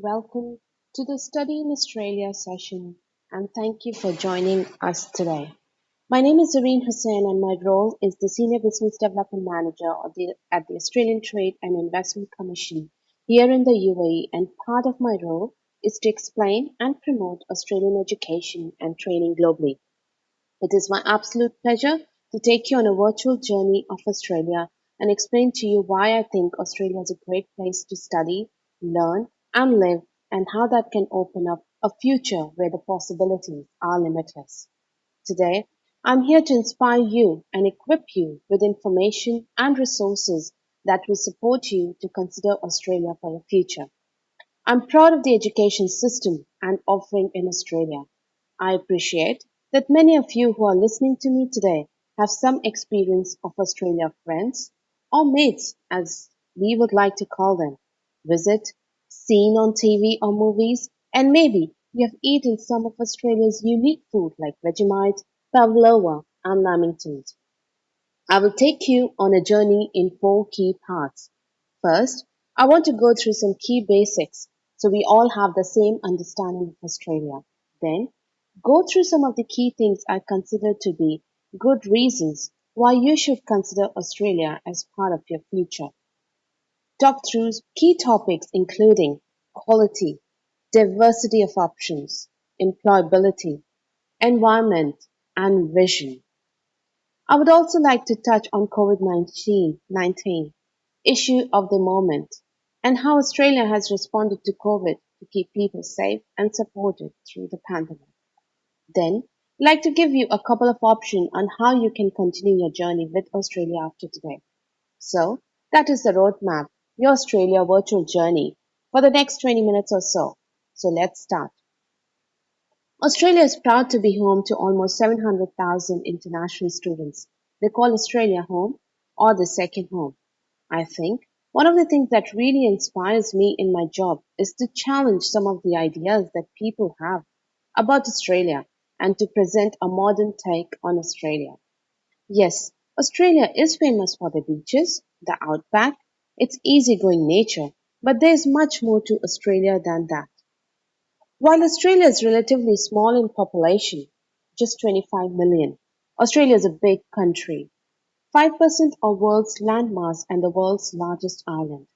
Welcome to the Study in Australia session and thank you for joining us today. My name is Zareen Hussain and my role is the Senior Business Development Manager at the Australian Trade and Investment Commission here in the UAE, and part of my role is to explain and promote Australian education and training globally. It is my absolute pleasure to take you on a virtual journey of Australia and explain to you why I think Australia is a great place to study, learn, and live, and how that can open up a future where the possibilities are limitless. Today, I'm here to inspire you and equip you with information and resources that will support you to consider Australia for your future. I'm proud of the education system and offering in Australia. I appreciate that many of you who are listening to me today have some experience of Australia friends or mates, as we would like to call them, visit, seen on TV or movies, and maybe you have eaten some of Australia's unique food like Vegemite, pavlova, and lamingtons. I will take you on a journey in four key parts. First, I want to go through some key basics so we all have the same understanding of Australia. Then, go through some of the key things I consider to be good reasons why you should consider Australia as part of your future. Talk through key topics including quality, diversity of options, employability, environment, and vision. I would also like to touch on COVID-19 issue of the moment and how Australia has responded to COVID to keep people safe and supported through the pandemic. Then, I'd like to give you a couple of options on how you can continue your journey with Australia after today. So, that is the roadmap, your Australia virtual journey for the next 20 minutes or so. So, let's start. Australia is proud to be home to almost 700,000 international students. They call Australia home or the second home. I think one of the things that really inspires me in my job is to challenge some of the ideas that people have about Australia and to present a modern take on Australia. Yes, Australia is famous for the beaches, the outback, its easygoing nature, but there is much more to Australia than that. While Australia is relatively small in population, just 25 million, Australia is a big country. 5% of world's landmass and the world's largest island.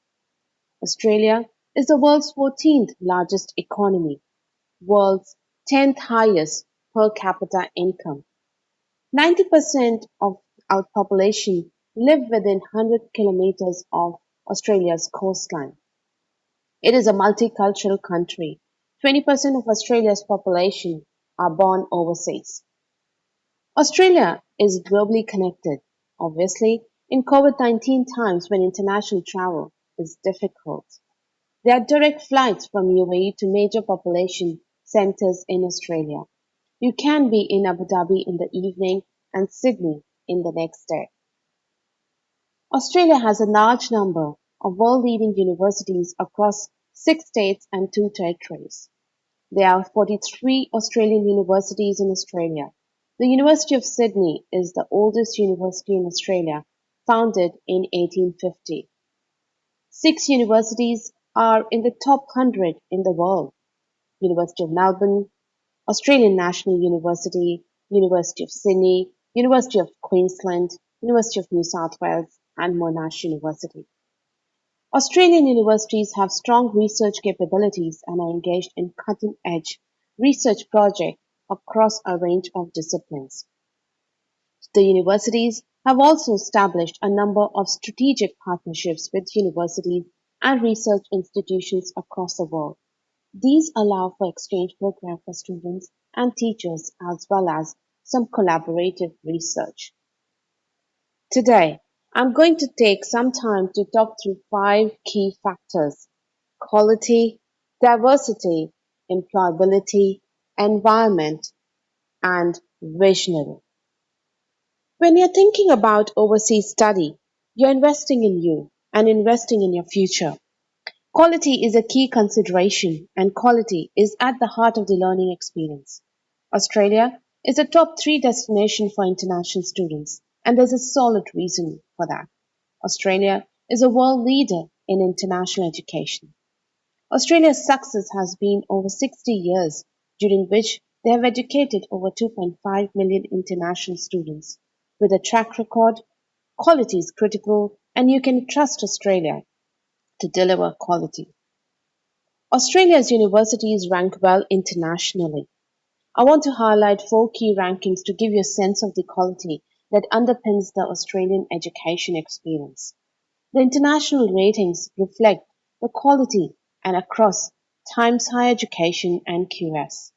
Australia is the world's 14th largest economy, world's 10th highest per capita income. 90% of our population live within 100 kilometers of Australia's coastline. It is a multicultural country. 20% of Australia's population are born overseas. Australia is globally connected. Obviously, in COVID-19 times when international travel is difficult, there are direct flights from UAE to major population centers in Australia. You can be in Abu Dhabi in the evening and Sydney in the next day. Australia has a large number of world-leading universities across 6 states and 2 territories. There are 43 Australian universities in Australia. The University of Sydney is the oldest university in Australia, founded in 1850. 6 universities are in the top 100 in the world: University of Melbourne, Australian National University, University of Sydney, University of Queensland, University of New South Wales, and Monash University. Australian universities have strong research capabilities and are engaged in cutting-edge research projects across a range of disciplines. The universities have also established a number of strategic partnerships with universities and research institutions across the world. These allow for exchange programs for students and teachers as well as some collaborative research. Today, I'm going to take some time to talk through 5 key factors: quality, diversity, employability, environment, and visionary. When you're thinking about overseas study, you're investing in you and investing in your future. Quality is a key consideration, and quality is at the heart of the learning experience. Australia is a top 3 destination for international students, and there's a solid reason for that. Australia is a world leader in international education. Australia's success has been over 60 years, during which they have educated over 2.5 million international students. With a track record, quality is critical, and you can trust Australia to deliver quality. Australia's universities rank well internationally. I want to highlight four key rankings to give you a sense of the quality that underpins the Australian education experience. The international ratings reflect the quality and across Times Higher Education and QS.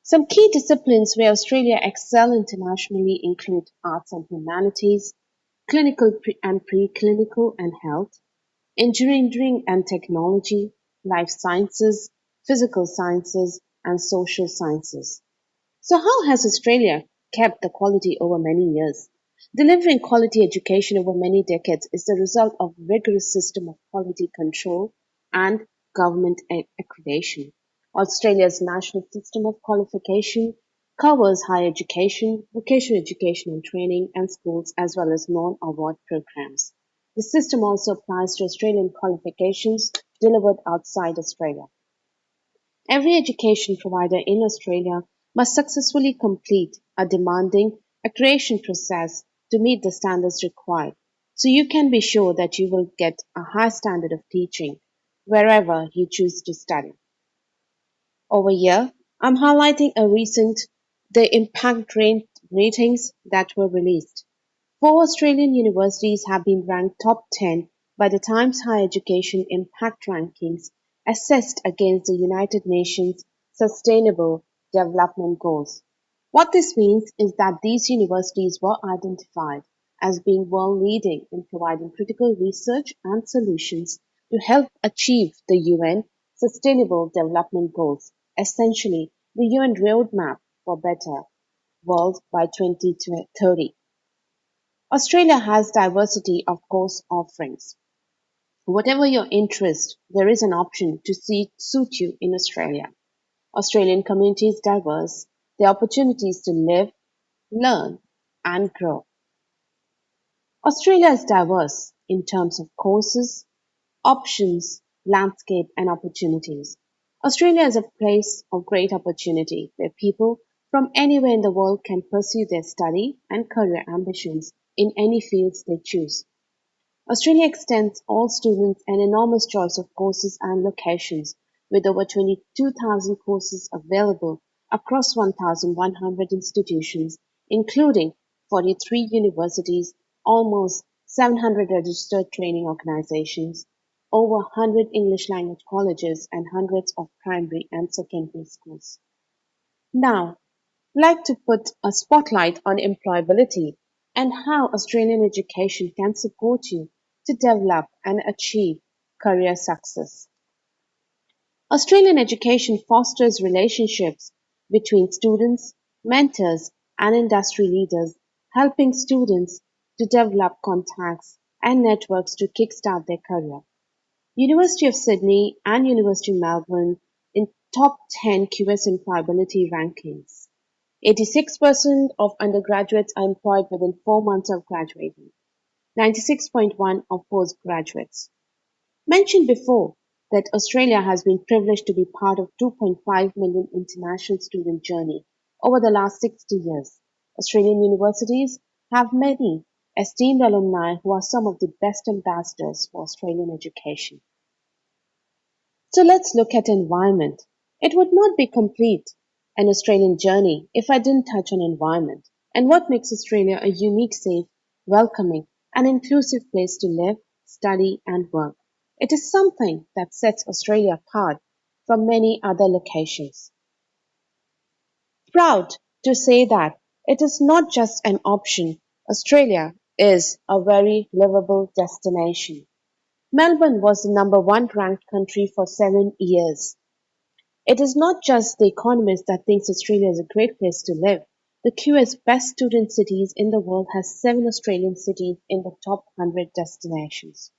Some key disciplines where Australia excel internationally include arts and humanities, clinical and preclinical and health, engineering and technology, life sciences, physical sciences, and social sciences. So, how has Australia kept the quality over many years? Delivering quality education over many decades is the result of a rigorous system of quality control and government accreditation. Australia's national system of qualification covers higher education, vocational education and training, and schools, as well as non-award programs. The system also applies to Australian qualifications delivered outside Australia. Every education provider in Australia must successfully complete a demanding accreditation process to meet the standards required, so you can be sure that you will get a high standard of teaching wherever you choose to study. Over here, I'm highlighting a recent the impact ratings that were released. Four Australian universities have been ranked top 10 by the Times Higher Education Impact Rankings, assessed against the United Nations Sustainable Development Goals. What this means is that these universities were identified as being world leading in providing critical research and solutions to help achieve the UN Sustainable Development Goals, essentially the UN roadmap for better world by 2030. Australia has diversity of course offerings. Whatever your interest, there is an option to suit you in Australia. Australian community is diverse. The opportunities to live, learn, and grow. Australia is diverse in terms of courses, options, landscape, and opportunities. Australia is a place of great opportunity where people from anywhere in the world can pursue their study and career ambitions in any fields they choose. Australia extends all students an enormous choice of courses and locations, with over 22,000 courses available across 1,100 institutions, including 43 universities, almost 700 registered training organizations, over 100 English language colleges, and hundreds of primary and secondary schools. Now, like to put a spotlight on employability and how Australian education can support you to develop and achieve career success. Australian education fosters relationships between students, mentors, and industry leaders, helping students to develop contacts and networks to kickstart their career. University of Sydney and University of Melbourne in top 10 QS employability rankings. 86% of undergraduates are employed within 4 months of graduating, 96.1% of postgraduates. Mentioned before that Australia has been privileged to be part of 2.5 million international student journey over the last 60 years. Australian universities have many esteemed alumni who are some of the best ambassadors for Australian education. So let's look at environment. It would not be complete an Australian journey if I didn't touch on environment and what makes Australia a unique, safe, welcoming, and inclusive place to live, study, and work. It is something that sets Australia apart from many other locations. Proud to say that it is not just an option, Australia is a very livable destination. Melbourne was the number one ranked country for 7 years. It is not just The Economist that thinks Australia is a great place to live. The QS Best Student Cities in the world has 7 Australian cities in the top 100 destinations.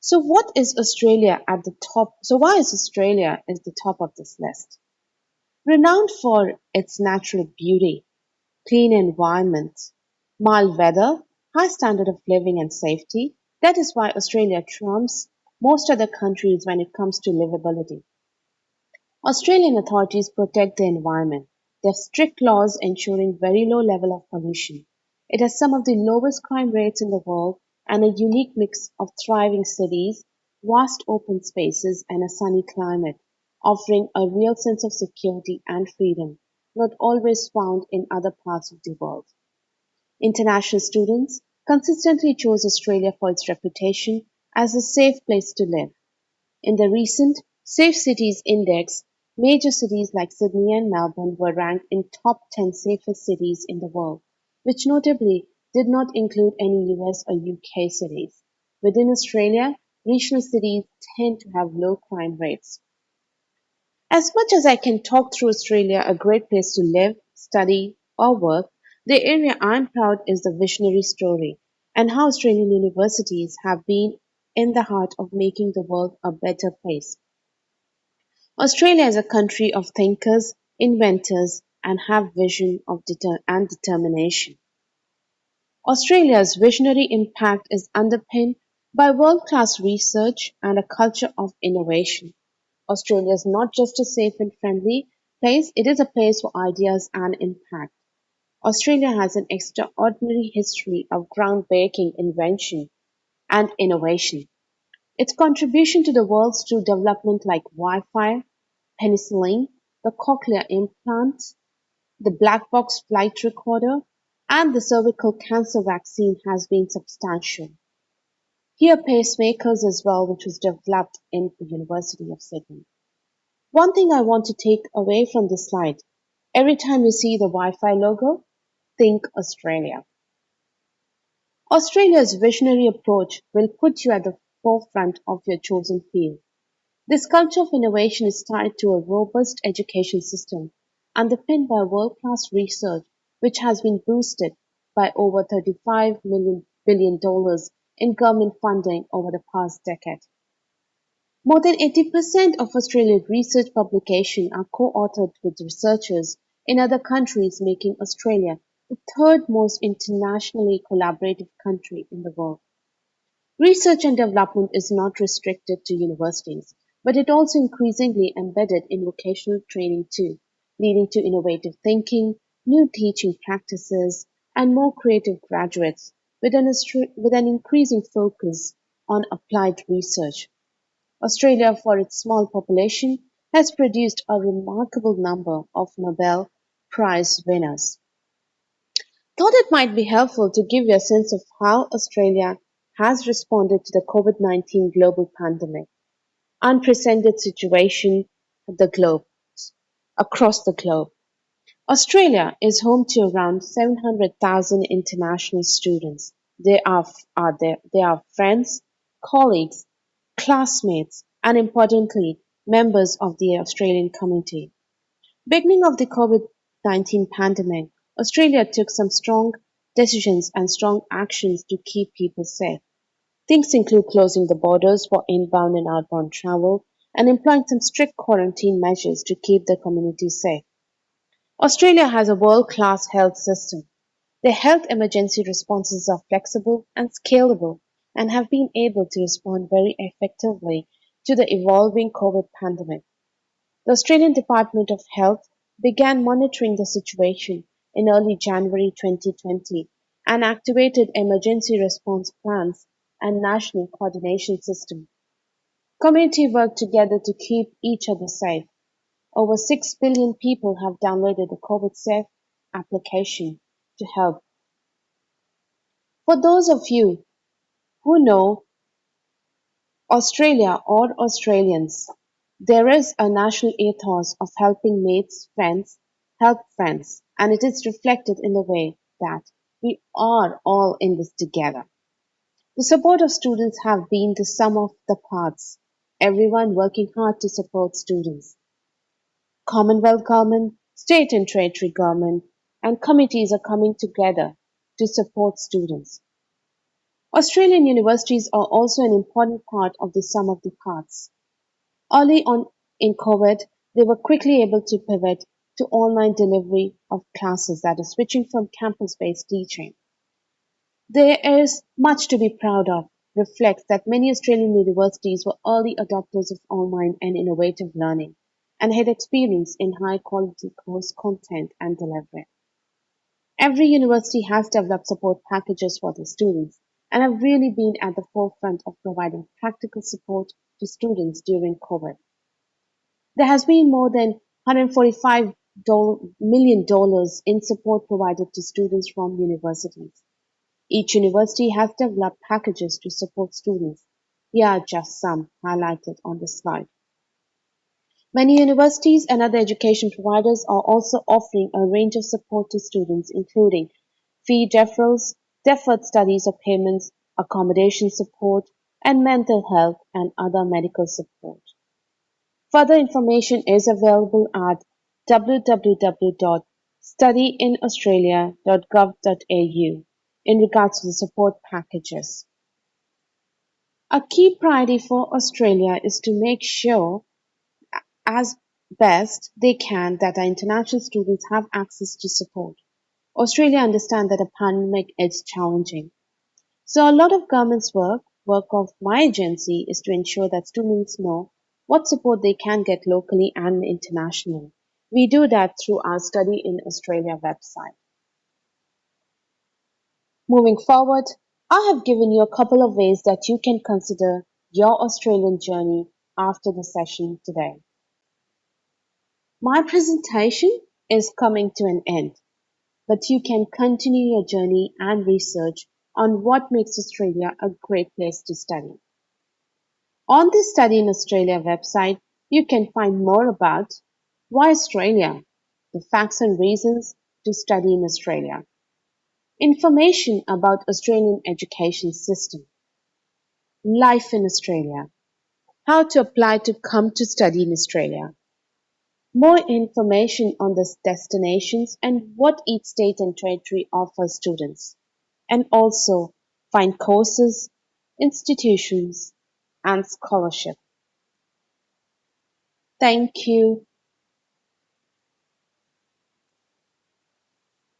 So what is Australia at the top? So why is Australia at the top of this list? Renowned for its natural beauty, clean environment, mild weather, high standard of living and safety, that is why Australia trumps most other countries when it comes to livability. Australian authorities protect the environment. They have strict laws ensuring very low level of pollution. It has some of the lowest crime rates in the world and a unique mix of thriving cities, vast open spaces, and a sunny climate, offering a real sense of security and freedom, not always found in other parts of the world. International students consistently chose Australia for its reputation as a safe place to live. In the recent Safe Cities Index, major cities like Sydney and Melbourne were ranked in top 10 safest cities in the world, which notably did not include any US or UK cities. Within Australia, regional cities tend to have low crime rates. As much as I can talk through Australia, a great place to live, study, or work, the area I'm proud is the visionary story and how Australian universities have been in the heart of making the world a better place. Australia is a country of thinkers, inventors, and have vision and determination. Australia's visionary impact is underpinned by world-class research and a culture of innovation. Australia is not just a safe and friendly place, it is a place for ideas and impact. Australia has an extraordinary history of groundbreaking invention and innovation. Its contribution to the world through development like Wi-Fi, penicillin, the cochlear implants, the black box flight recorder, and the cervical cancer vaccine has been substantial. Here pacemakers as well, which was developed in the University of Sydney. One thing I want to take away from this slide, every time you see the Wi-Fi logo, think Australia. Australia's visionary approach will put you at the forefront of your chosen field. This culture of innovation is tied to a robust education system, underpinned by world-class research which has been boosted by over $35 billion in government funding over the past decade. More than 80% of Australia's research publications are co-authored with researchers in other countries, making Australia the third most internationally collaborative country in the world. Research and development is not restricted to universities, but it also increasingly embedded in vocational training too, leading to innovative thinking, new teaching practices, and more creative graduates, with an increasing focus on applied research. Australia, for its small population, has produced a remarkable number of Nobel Prize winners. Thought it might be helpful to give you a sense of how Australia has responded to the COVID-19 global pandemic, unprecedented situation at the globe, across the globe. Australia is home to around 700,000 international students. They are friends, colleagues, classmates, and importantly, members of the Australian community. Beginning of the COVID-19 pandemic, Australia took some strong decisions and strong actions to keep people safe. Things include closing the borders for inbound and outbound travel and employing some strict quarantine measures to keep the community safe. Australia has a world-class health system. Their health emergency responses are flexible and scalable and have been able to respond very effectively to the evolving COVID pandemic. The Australian Department of Health began monitoring the situation in early January 2020 and activated emergency response plans and national coordination system. Community worked together to keep each other safe. Over 6 billion people have downloaded the COVID Safe application to help. For those of you who know Australia or Australians, there is a national ethos of helping mates, friends, help friends, and it is reflected in the way that we are all in this together. The support of students have been the sum of the parts, everyone working hard to support students. Commonwealth government, state and territory government, and committees are coming together to support students. Australian universities are also an important part of the sum of the parts. Early on in COVID, they were quickly able to pivot to online delivery of classes, that is, switching from campus-based teaching. There is much to be proud of. reflects that many Australian universities were early adopters of online and innovative learning and had experience in high-quality course content and delivery. Every university has developed support packages for their students and have really been at the forefront of providing practical support to students during COVID. There has been more than $145 million in support provided to students from universities. Each university has developed packages to support students. Here are just some highlighted on the slide. Many universities and other education providers are also offering a range of support to students, including fee deferrals, deferred studies or payments, accommodation support, and mental health and other medical support. Further information is available at www.studyinaustralia.gov.au in regards to the support packages. A key priority for Australia is to make sure as best they can that our international students have access to support. Australia understands that a pandemic is challenging. So a lot of government's work of my agency is to ensure that students know what support they can get locally and internationally. We do that through our Study in Australia website. Moving forward, I have given you a couple of ways that you can consider your Australian journey after the session today. My presentation is coming to an end, but you can continue your journey and research on what makes Australia a great place to study. On the Study in Australia website, you can find more about why Australia, the facts and reasons to study in Australia, information about Australian education system, life in Australia, how to apply to come to study in Australia, more information on the destinations and what each state and territory offers students, and also find courses, institutions, and scholarship. Thank you.